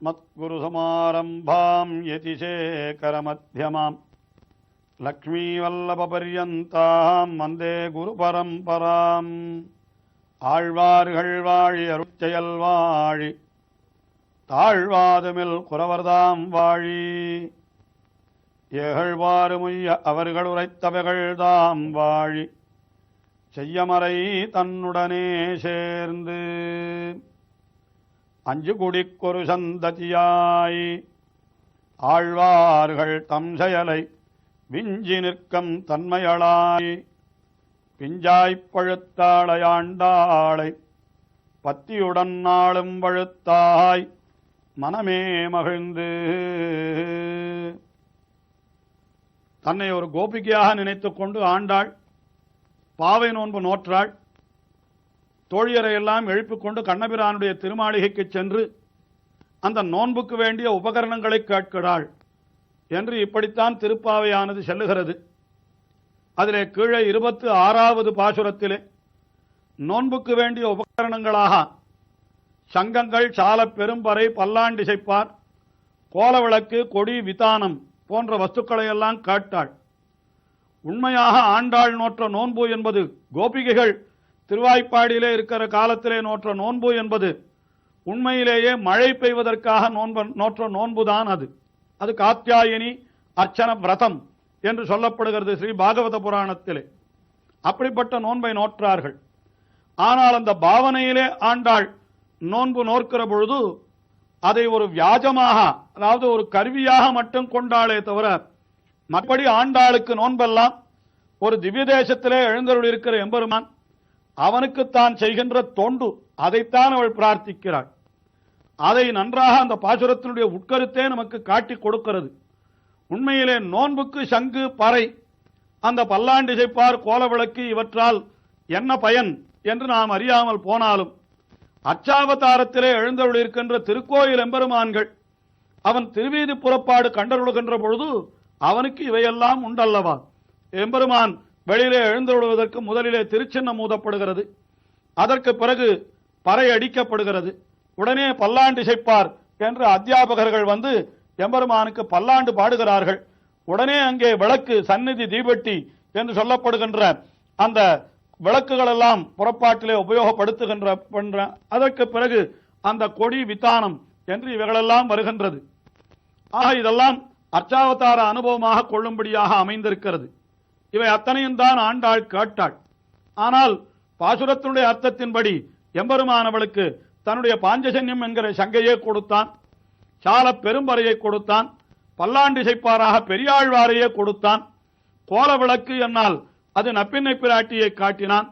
अस्मत्गुरुसमारम्भां यतिशेखरमध्यमां लक्ष्मीवल्लभपर्यन्तां वन्दे गुरुपरम्पराम् ஆழ்வார்கள் வாழி அருட்செயல் வாழி தாழ்வாதுமில் குறவர்தாம் வாழி ஏகழ்வாறுமுய்ய அவர்கள் உரைத்தவைகள்தாம் வாழி செய்யமறை தன்னுடனே சேர்ந்து அஞ்சு குடிக்கொரு சந்ததியாய் ஆழ்வார்கள் தம் செயலை விஞ்சி நிற்கும் தன்மையளாய் பிஞ்சாய்ப் பழுத்தாளையாண்டாளை பத்தியுடன் நாளும் பழுத்தாய் மனமே மகிழ்ந்து. தன்னை ஒரு கோபிகையாக நினைத்துக் கொண்டு ஆண்டாள் பாவை நோன்பு நோற்றாள். தோழியரையெல்லாம் எழுப்பிக் கொண்டு கண்ணபிரானுடைய திருமாளிகைக்கு சென்று அந்த நோன்புக்கு வேண்டிய உபகரணங்களை கேட்கிறாள் என்று இப்படித்தான் திருப்பாவையானது செல்லுகிறது. அதிலே கீழே 26வது பாசுரத்திலே நோன்புக்கு வேண்டிய உபகரணங்களாக சங்கங்கள், சால பெரும்பறை, பல்லாண்டிசைப்பார், கோலவிளக்கு, கொடி, விதானம் போன்ற வஸ்துக்களையெல்லாம் கேட்டாள். உண்மையாக ஆண்டாள் நோற்ற நோன்பு என்பது, கோபிகைகள் திருவாய்ப்பாடியிலே இருக்கிற காலத்திலே நோற்ற நோன்பு என்பது உண்மையிலேயே மழை பெய்வதற்காக நோற்ற நோன்புதான். அது காத்யாயினி அர்ச்சன விரதம் என்று சொல்லப்படுகிறது ஸ்ரீ பாகவத புராணத்திலே. அப்படிப்பட்ட நோன்பை நோற்றார்கள். ஆனால் அந்த பாவனையிலே ஆண்டாள் நோன்பு நோக்கிற பொழுது அதை ஒரு வியாஜமாக, அதாவது ஒரு கருவியாக மட்டும் கொண்டாளே தவிர, மற்றபடி ஆண்டாளுக்கு நோன்பெல்லாம் ஒரு திவ்ய தேசத்திலே எழுந்தருள் இருக்கிற எம்பெருமான் அவனுக்குத்தான் செய்கின்ற தொண்டு, அதைத்தான் அவள் பிரார்த்திக்கிறாள். அதை நன்றாக அந்த பாசுரத்தினுடைய உட்கருத்தே நமக்கு காட்டி கொடுக்கிறது. உண்மையிலே நோன்புக்கு சங்கு, பறை, அந்த பல்லாண்டிசைப்பார், கோலவிளக்கு இவற்றால் என்ன பயன் என்று நாம் அறியாமல் போனாலும் அச்சாவதாரத்திலே எழுந்தருள் இருக்கின்ற திருக்கோயில் எம்பெருமான்கள் அவன் திருவீதி புறப்பாடு கண்டருளுகின்ற பொழுது அவனுக்கு இவையெல்லாம் உண்டல்லவா. எம்பெருமான் வெளியிலே எழுந்தருளுவதற்கு முதலிலே திருச்சின்னம் ஊதப்படுகிறது, அதற்கு பிறகு பறை அடிக்கப்படுகிறது, உடனே பல்லாண்டிசைப்பார் என்று அத்தியாபகர்கள் வந்து எம்பெருமானுக்கு பல்லாண்டு பாடுகிறார்கள். உடனே அங்கே விளக்கு, சந்நிதி, தீபெட்டி என்று சொல்லப்படுகின்ற அந்த விளக்குகள் எல்லாம் புறப்பாட்டிலே உபயோகப்படுத்துகின்ற அதற்கு பிறகு அந்த கொடி, வித்தானம் என்று இவைகளெல்லாம் வருகின்றது. ஆக இதெல்லாம் அர்ச்சாவதார அனுபவமாக கொள்ளும்படியாக அமைந்திருக்கிறது. இவை அத்தனையும் தான் ஆண்டாள் கேட்டாள். ஆனால் பாசுரத்தினுடைய அர்த்தத்தின்படி எம்பெருமானவளுக்கு தன்னுடைய பாஞ்சஜன்யம் என்கிற சங்கையே கொடுத்தான், சால பெரும்பறையை கொடுத்தான், பல்லாண்டிசைப்பாராக பெரியாழ்வாரையே கொடுத்தான், கோல விளக்கு என்னால் அது நப்பின்னை பிராட்டியை காட்டினான்,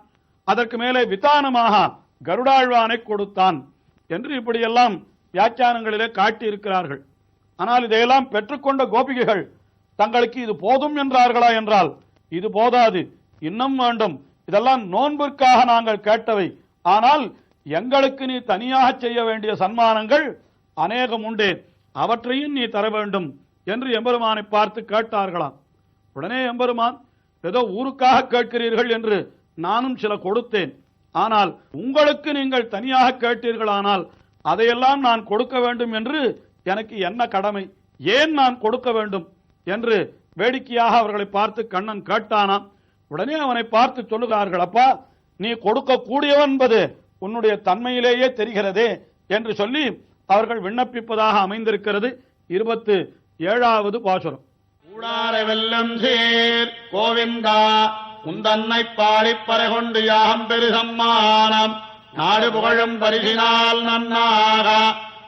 அதற்கு மேலே விதானமாக கருடாழ்வானை கொடுத்தான் என்று இப்படியெல்லாம் வியாக்கியானங்களிலே காட்டியிருக்கிறார்கள். ஆனால் இதையெல்லாம் பெற்றுக்கொண்ட கோபிகைகள் தங்களுக்கு இது போதும் என்றார்களா என்றால் இது போதாது, இன்னும் வேண்டும், இதெல்லாம் நோன்பிற்காக நாங்கள் கேட்டவை, ஆனால் எங்களுக்கு நீ தனியாக செய்ய வேண்டிய சன்மானங்கள் அநேகம் உண்டே, அவற்றையும் நீ தர வேண்டும் என்று எம்பெருமானை பார்த்து கேட்டார்களாம். உடனே எம்பெருமான், ஏதோ ஊருக்காக கேட்கிறீர்கள் என்று நானும் சில கொடுத்தேன், ஆனால் உங்களுக்கு நீங்கள் தனியாக கேட்டீர்களானால் அதையெல்லாம் நான் கொடுக்க வேண்டும் என்று எனக்கு என்ன கடமை, ஏன் நான் கொடுக்க வேண்டும் என்று வேடிக்கையாக அவர்களை பார்த்து கண்ணன் கேட்டானாம். உடனே அவனை பார்த்து சொல்லுகிறார்கள், அப்பா நீ கொடுக்க கூடியவன் என்பது உன்னுடைய தன்மையிலேயே தெரிகிறதே என்று சொல்லி அவர்கள் விண்ணப்பிப்பதாக அமைந்திருக்கிறது. 27வது பாசுரம். கூடாரை வெல்லம் சீர் கோவிந்தா உந்தன்னை பாடிப்பறை கொண்டு யாகம் பெரு சம்மானம் நாடு புகழும் பரிசினால் நன்னாக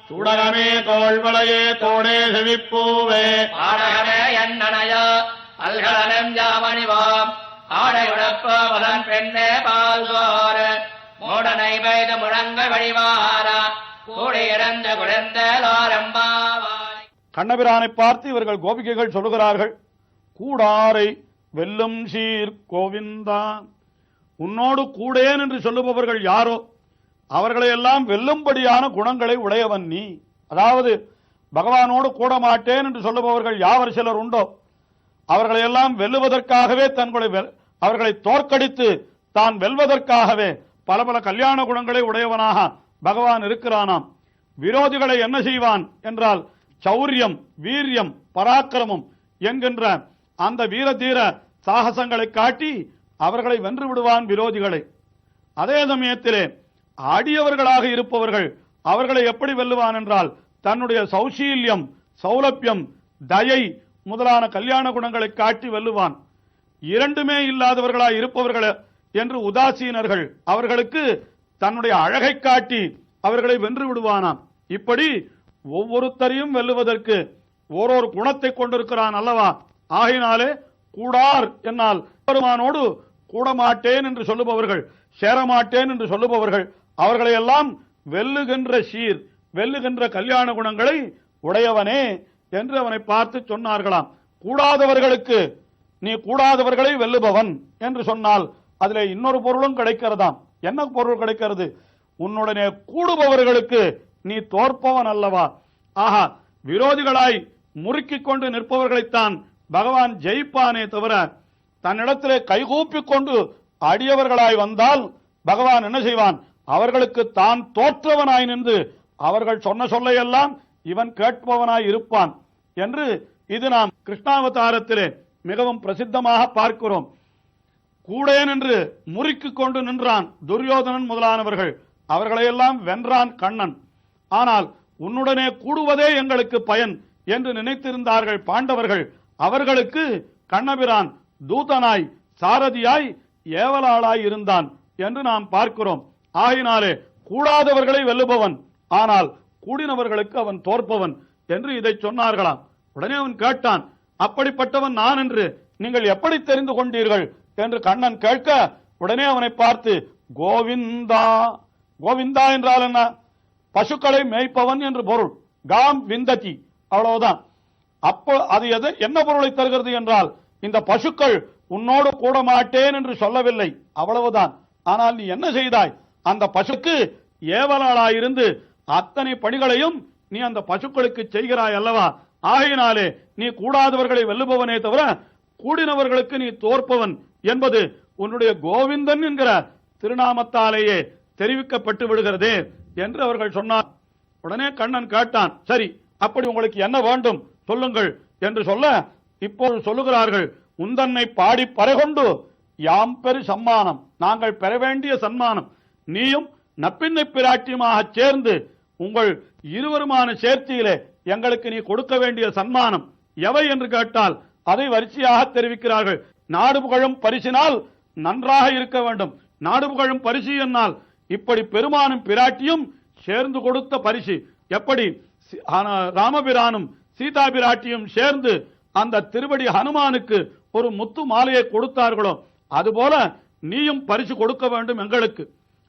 சுடகமே தோள்வளையே தோடே செவிப்பூவே ஆடகமே என்னனையோ அல்கலனம் ஜாமணிவாம் ஆடையுடப்ப வலன் பெண்ணே பால்வாறு மூடனை வைத முழங்கள் வழிவாரா கூடி இறந்த குழந்தோரம்பாவாய். கண்ணபிரானை பார்த்து இவர்கள் கோபிகைகள் சொல்லுகிறார்கள், கூடாரை வெல்லும் சீர் கோவிந்தா, உன்னோடு கூடேன் என்று சொல்லுபவர்கள் யாரோ அவர்களையெல்லாம் வெல்லும்படியான குணங்களை உடையவன் நீ. அதாவது பகவானோடு கூட மாட்டேன் என்று சொல்லுபவர்கள் யாவர் சிலர் உண்டோ அவர்களையெல்லாம் வெல்லுவதற்காகவே அவர்களை தோற்கடித்து தான் வெல்வதற்காகவே பல பல கல்யாண குணங்களை உடையவனாக பகவான் இருக்கிறானாம். விரோதிகளை என்ன செய்வான் என்றால் சௌரியம், வீரியம், பராக்கிரமம் என்கின்ற அந்த வீரதீர சாகசங்களை காட்டி அவர்களை வென்று விடுவான் விரோதிகளை. அதே சமயத்திலே அடியவர்களாக இருப்பவர்கள் அவர்களை எப்படி வெல்லுவான் என்றால் தன்னுடைய சௌசீல்யம், சௌலபியம், தயை முதலான கல்யாண குணங்களை காட்டி வெல்லுவான். இரண்டுமே இல்லாதவர்களாய் இருப்பவர்கள் என்று உதாசீனர்கள் அவர்களுக்கு தன்னுடைய அழகை காட்டி அவர்களை வென்று விடுவானாம். இப்படி ஒவ்வொருத்தரையும் வெல்லுவதற்கு ஓரொரு குணத்தை கொண்டிருக்கிறான் அல்லவா. ஆகினாலே கூடார் என்னால் பெருமானோடு கூடமாட்டேன் என்று சொல்லுபவர்கள், சேரமாட்டேன் என்று சொல்லுபவர்கள் அவர்களை எல்லாம் வெல்லுகின்ற சீர், வெல்லுகின்ற கல்யாண குணங்களை உடையவனே என்று அவனை பார்த்து சொன்னார்களாம். கூடாதவர்களுக்கு நீ கூடாதவர்களை வெல்லுபவன் என்று சொன்னால் அதிலே இன்னொரு பொருளும் கிடைக்கிறதாம். என்ன பொருள் கிடைக்கிறது? உன்னுடனே கூடுபவர்களுக்கு நீ தோற்பவன் அல்லவா. ஆஹா, விரோதிகளாய் முறுக்கிக் கொண்டு நிற்பவர்களைத்தான் பகவான் ஜெயிப்பானே தவிர தன்னிடத்திலே கைகூப்பிக் கொண்டு அடியவர்களாய் வந்தால் பகவான் என்ன செய்வான்? அவர்களுக்கு தான் தோற்றவனாய் நின்று அவர்கள் சொன்ன சொல்லையெல்லாம் இவன் கேட்பவனாய் இருப்பான் என்று இது நாம் கிருஷ்ணாவதாரத்திலே மிகவும் பிரசித்தமாக பார்க்கிறோம். கூடேன் என்று முறுக்கிக் கொண்டு நின்றான் துரியோதனன் முதலானவர்கள், அவர்களையெல்லாம் வென்றான் கண்ணன். ஆனால் உன்னுடனே கூடுவதே எங்களுக்கு பயன் என்று நினைத்திருந்தார்கள் பாண்டவர்கள். அவர்களுக்கு கண்ணபிரான் தூதனாய், சாரதியாய், ஏவலாளாய் இருந்தான் என்று நாம் பார்க்கிறோம். ஆகினாலே கூடாதவர்களை வெல்லுபவன், ஆனால் கூடினவர்களுக்கு அவன் தோற்பவன் என்று இதை சொன்னார்களாம். உடனே அவன் கேட்டான், அப்படிப்பட்டவன் நான் என்று நீங்கள் எப்படி தெரிந்து கொண்டீர்கள் என்று கண்ணன் கேட்க, உடனே அவனை பார்த்து கோவிந்தா, கோவிந்தா என்றால் என்ன? பசுக்களை மேய்ப்பவன் என்று பொருள். காம் விந்ததி, அவ்வளவுதான். அப்போ அது என்ன பொருளை தருகிறது என்றால் இந்த பசுக்கள் உன்னோடு கூட மாட்டேன் என்று சொல்லவில்லை, அவ்வளவுதான். ஆனால் நீ என்ன செய்தாய்? அந்த பசுக்கு ஏவலாளாயிருந்து அத்தனை பணிகளையும் நீ அந்த பசுக்களுக்கு செய்கிறாய் அல்லவா. ஆகையினாலே நீ கூடாதவர்களை வெல்லுபவனே தவிர கூடினவர்களுக்கு நீ தோற்பவன் என்பது உன்னுடைய கோவிந்தன் என்கிற திருநாமத்தாலேயே தெரிவிக்கப்பட்டு விடுகிறதே என்று அவர்கள் சொன்னார். உடனே கண்ணன் கேட்டான், சரி அப்படி உங்களுக்கு என்ன வேண்டும் சொல்லுங்கள் என்று சொல்ல, இப்போது சொல்லுகிறார்கள், உந்தன்னை பாடி பறைகொண்டு யாம் பெரு சம்மானம், நாங்கள் பெற வேண்டிய சன்மானம், நீயும் நப்பின்னை பிராட்டியமாக சேர்ந்து உங்கள் இருவருமான சேர்த்தியிலே எங்களுக்கு நீ கொடுக்க வேண்டிய சன்மானம் எவை என்று கேட்டால் அதை வரிசையாக தெரிவிக்கிறார்கள். நாடு புகழும் பரிசினால் நன்றாக இருக்க வேண்டும். நாடு புகழும் பரிசு என்னால் இப்படி பெருமானும் பிராட்டியும் சேர்ந்து கொடுத்த பரிசு. எப்படி ராமபிரானும் சீதா பிராட்டியும் சேர்ந்து அந்த திருவடி ஹனுமானுக்கு ஒரு முத்து மாலையை கொடுத்தார்களோ அதுபோல நீயும் பரிசு கொடுக்க வேண்டும் எங்களுக்கு.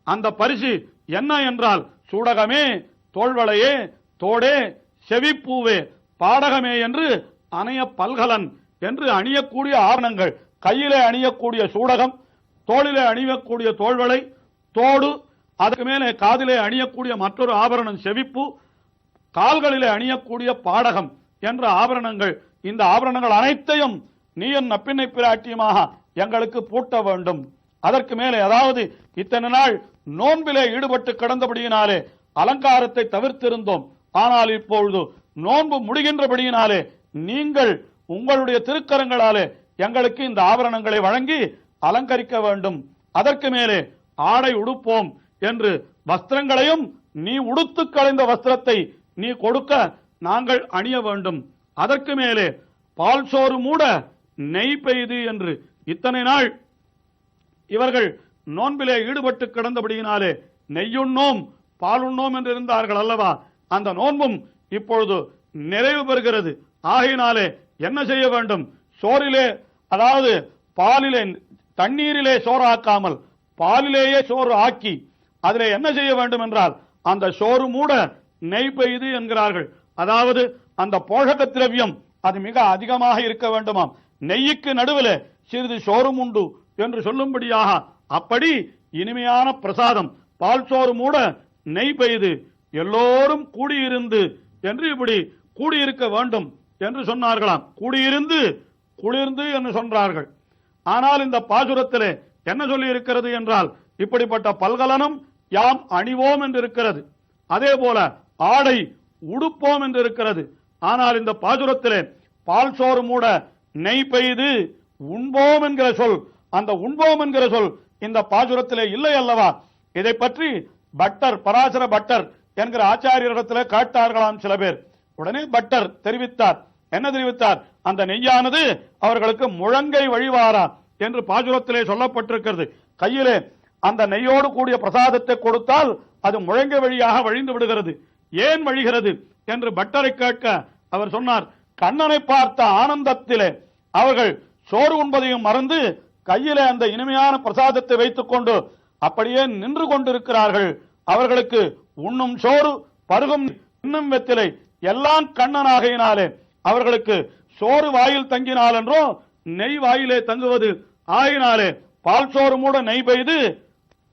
அந்த பரிசு என்ன என்றால் சூடகமே, தோள்வளையே, தோடே, செவிப்பூவே, பாடகமே என்று அணைய பல்கலன் என்று அணியக்கூடிய ஆபரணங்கள், கையிலே அணியக்கூடிய சூடகம், தோளிலே அணியக்கூடிய தோள்வளை, தோடு, அதுக்கு மேலே காதிலே அணியக்கூடிய மற்றொரு ஆபரணம் செவிப்பு, கால்களிலே அணியக்கூடிய பாடகம் என்ற ஆபரணங்கள், இந்த ஆபரணங்கள் அனைத்தையும் நீ என் நப்பின்னை பிராட்டியமாக எங்களுக்கு பூட்ட வேண்டும். அதற்கு மேலே அதாவது இத்தனை நாள் நோன்பிலே ஈடுபட்டு கிடந்தபடியினாலே அலங்காரத்தை தவிர்த்திருந்தோம். ஆனால் இப்பொழுது நோன்பு முடிகின்றபடியினாலே நீங்கள் உங்களுடைய திருக்கரங்களாலே எங்களுக்கு இந்த ஆபரணங்களை வழங்கி அலங்கரிக்க வேண்டும். அதற்கு மேலே ஆடை உடுப்போம் என்று வஸ்திரங்களையும் நீ உடுத்து களைந்த வஸ்திரத்தை நீ கொடுக்க நாங்கள் அணிய வேண்டும். அதற்கு மேலே பால் சோறு மூட நெய் பெய்து என்று இத்தனை நாள் இவர்கள் நோன்பிலே ஈடுபட்டு கிடந்தபடியினாலே நெய்யுண்ணோம் பாலுண்ணோம் என்று இருந்தார்கள் அல்லவா. அந்த நோன்பும் இப்பொழுது நிறைவு பெறுகிறது. ஆகையினாலே என்ன செய்ய வேண்டும்? சோறிலே அதாவது பாலிலே தண்ணீரிலே சோறு ஆக்காமல் பாலிலேயே சோறு ஆக்கி அதிலே என்ன செய்ய வேண்டும் என்றால் அந்த சோறு மூட நெய் பெய்து என்கிறார்கள். அதாவது அந்த போஷக திரவியம் அது மிக அதிகமாக இருக்க வேண்டுமாம். நெய்யுக்கு நடுவில் சிறிது சோறும் உண்டு என்று சொல்லும்படியாக அப்படி இனிமையான பிரசாதம் பால் சோறு மூட நெய் பெய்து எல்லோரும் கூடியிருந்து என்று இப்படி கூடியிருக்க வேண்டும் என்று சொன்னார்களாம். கூடியிருந்து குளிர்ந்து என்று சொன்னார்கள். ஆனால் இந்த பாசுரத்திலே என்ன சொல்லி இருக்கிறது என்றால் இப்படிப்பட்ட பல்கலனும் யாம் அணிவோம் என்று இருக்கிறது. அதே போல ஆடை உடுப்போம் என்று இருக்கிறது. ஆனால் இந்த பாசுரத்திலே பால் சோறு மூட நெய் பெய்து உண்போம் என்கிற சொல், அந்த உண்போம் என்கிற சொல் இந்த பாசுரத்திலே இல்லை அல்லவா? இதை பற்றி பட்டர், பராசர பட்டர் என்கிற ஆச்சாரியரிடத்தில் கேட்டார்களாம் சில பேர். உடனே பட்டர் தெரிவித்தார். என்ன தெரிவித்தார்? அந்த நெய்யானது அவர்களுக்கு முழங்கை வழிவாரா என்று பாசுரத்திலே சொல்லப்பட்டிருக்கிறது. கையிலே அந்த நெய்யோடு கூடிய பிரசாதத்தை கொடுத்தால் அது முழங்கை வழியாக வழிந்து விடுகிறது. ஏன் வழிகிறது என்று பட்டரை கேட்க அவர் சொன்னார், கண்ணனை பார்த்த ஆனந்தத்திலே அவர்கள் சோறு உண்பதையும் மறந்து கையிலே அந்த இனிமையான பிரசாதத்தை வைத்துக் கொண்டு அப்படியே நின்று கொண்டிருக்கிறார்கள். அவர்களுக்கு உண்ணும் சோறு, பருகும் இன்னும் வெத்திலை எல்லாம் கண்ணனாகையினாலே அவர்களுக்கு சோறு வாயில் தங்கினால் என்றோ நெய் வாயிலே தங்குவது ஆகினாலே பால் சோறு மூட நெய் பெய்து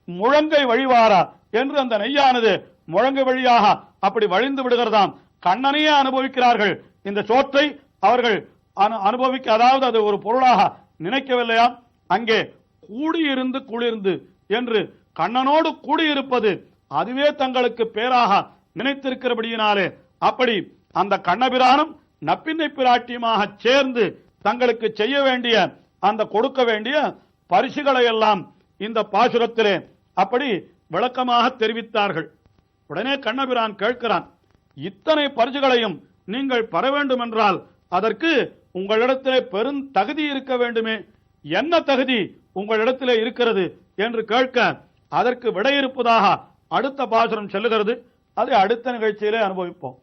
முழங்கை வழிவாரா என்று அந்த நெய்யானது முழங்கை வழியாக அப்படி வழிந்து விடுகிறதாம். கண்ணனையே அனுபவிக்கிறார்கள். இந்த சோற்றை அவர்கள் அனுபவிக்க, அதாவது அது ஒரு பொருளாக நினைக்கவில்லையா? அங்கே கூடியிருந்து குளிர்ந்து என்று கண்ணனோடு கூடியிருப்பது அதுவே தங்களுக்கு பேராக நினைத்திருக்கிறபடியினாலே அப்படி அந்த கண்ணபிரானும் நப்பின்னை பிராட்டியமாக சேர்ந்து தங்களுக்கு செய்ய வேண்டிய அந்த கொடுக்க வேண்டிய பரிசுகளை எல்லாம் இந்த பாசுரத்திலே அப்படி விளக்கமாக தெரிவித்தார்கள். உடனே கண்ணபிரான் கேட்கிறான், இத்தனை பரிசுகளையும் நீங்கள் பெற வேண்டும் என்றால் அதற்கு உங்களிடத்திலே பெரும் தகுதி இருக்க வேண்டுமே, என்ன தகுதி உங்களிடத்திலே இருக்கிறது என்று கேட்க அதற்கு விடையிருப்பதாக அடுத்த பாசுரம் சொல்லுகிறது. அதை அடுத்த நிகழ்ச்சியிலே அனுபவிப்போம்.